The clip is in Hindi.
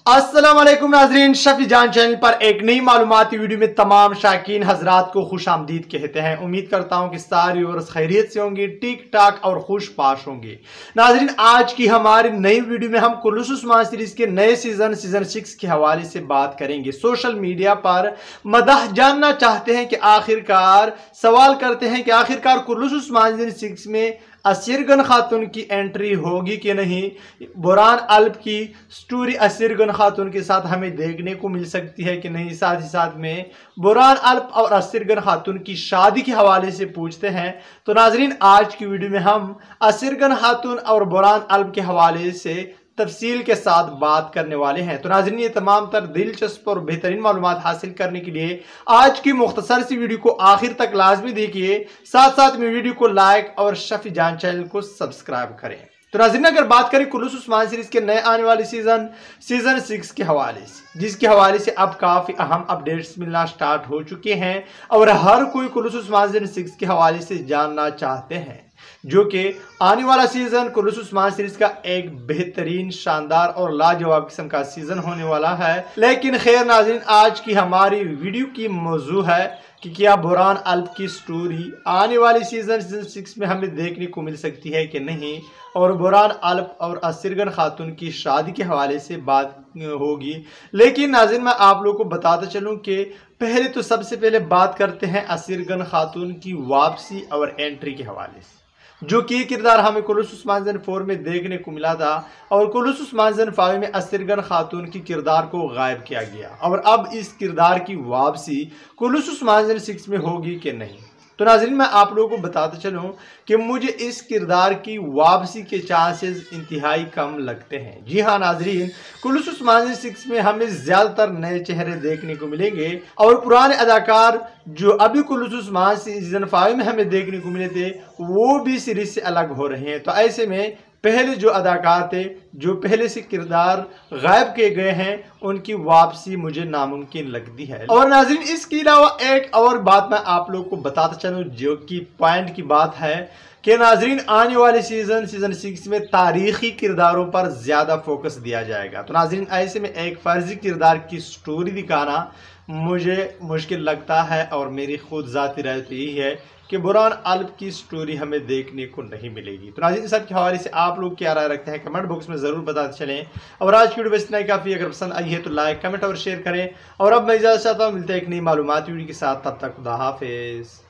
अस्सलाम वालेकुम नाजरीन, शफी जान चैनल पर एक नई मालूमाती वीडियो में तमाम शाकीन हजरात को खुश आमदीद कहते हैं। उम्मीद करता हूं कि सारी और खैरियत से होंगी, ठीक ठाक और खुश पाश होंगे। नाजरीन, आज की हमारी नई वीडियो में हम कुल्लूस उस्मान सीरीज के नए सीजन 6 के हवाले से बात करेंगे। सोशल मीडिया पर मदह जानना चाहते हैं कि आखिरकार सवाल करते हैं कि आखिरकार कुल्लूस उस्मान सीरीज 6 में असीरगन खातून की एंट्री होगी कि नहीं। बुरहान अल्प की स्टोरी असीरगन खातून के साथ हमें देखने को मिल सकती है कि नहीं। साथ ही साथ में बुरहान अल्प और असीरगन खातून की शादी के हवाले से पूछते हैं। तो नाजरीन, आज की वीडियो में हम असीरगन खातून और बुरहान अल्प के हवाले से तफसील के साथ बात करने वाले हैं। तो नाज़रीन, ये तमाम तर दिलचस्प और बेहतरीन मालूमात हासिल करने के लिए आज की मुख्तसर सी वीडियो को आखिर तक लाजमी देखिए। साथ साथ में वीडियो को लाइक और शफी जान चैनल को सब्सक्राइब करें। तो नाज़रीन, अगर बात करें कुल्लूस उस्मान सीरीज के नए आने वाले सीजन 6 के हवाले से, जिसके हवाले से अब काफ़ी अहम अपडेट्स मिलना स्टार्ट हो चुके हैं और हर कोई कुल्लूस उस्मान सीरीज 6 के हवाले से जानना चाहते हैं, जो कि आने वाला सीजन कुल्लूस उस्मान सीरीज का एक बेहतरीन, शानदार और लाजवाब किस्म का सीजन होने वाला है। लेकिन खैर नाज़रीन, आज की हमारी वीडियो की मौजू है कि क्या बुरहान अल्प की स्टोरी आने वाली सीजन 6 में हमें देखने को मिल सकती है कि नहीं, और बुरहान अल्प और असीरगन खातून की शादी के हवाले से बात होगी। लेकिन नाज़रीन, मैं आप लोगों को बताता चलूं कि पहले तो सबसे पहले बात करते हैं असीरगन खातून की वापसी और एंट्री के हवाले से, जो कि किरदार हमें कुल्लूस उस्मान सीजन 4 में देखने को मिला था और कुल्लूस उस्मान सीजन 5 में असीरगन खातून की किरदार को गायब किया गया और अब इस किरदार की वापसी कुल्लूस उस्मान सीजन 6 में होगी कि नहीं। तो नाज़रीन, मैं आप लोगों को बताते चलूं कि मुझे इस किरदार की वापसी के चांसेस इंतहाई कम लगते हैं। जी हाँ नाज़रीन, कुल्लूस उस्मान सीजन 6 में हमें ज़्यादातर नए चेहरे देखने को मिलेंगे और पुराने अदाकार जो अभी कुल्लूस उस्मान सीजन 5 में हमें देखने को मिले थे वो भी सीरीज से अलग हो रहे हैं। तो ऐसे में पहले जो अदाकार थे, जो पहले से किरदार गायब किए गए हैं, उनकी वापसी मुझे नामुमकिन लगती है। और नाज़रीन, इसके अलावा एक और बात मैं आप लोग को बताता चलूं, जो कि पॉइंट की बात है कि नाज़रीन, आने वाले सीजन 6 में तारीखी किरदारों पर ज़्यादा फोकस दिया जाएगा। तो नाज़रीन, ऐसे में एक फर्जी किरदार की स्टोरी दिखाना मुझे मुश्किल लगता है और मेरी खुद ज़ाती राय तो यही है कि बुरहान अल्प की स्टोरी हमें देखने को नहीं मिलेगी। तो नाज़रीन, सब के हवाले से आप लोग क्या राय रखते हैं कमेंट बॉक्स में ज़रूर बताते चलें। और आज की वीडियो बस इतना ही काफ़ी। अगर पसंद आई है तो लाइक, कमेंट और शेयर करें। और अब मैं इजाज़त चाहता हूँ, मिलते हैं एक नई मालूमाती वीडियो के साथ। तब तक खुदा हाफिज़।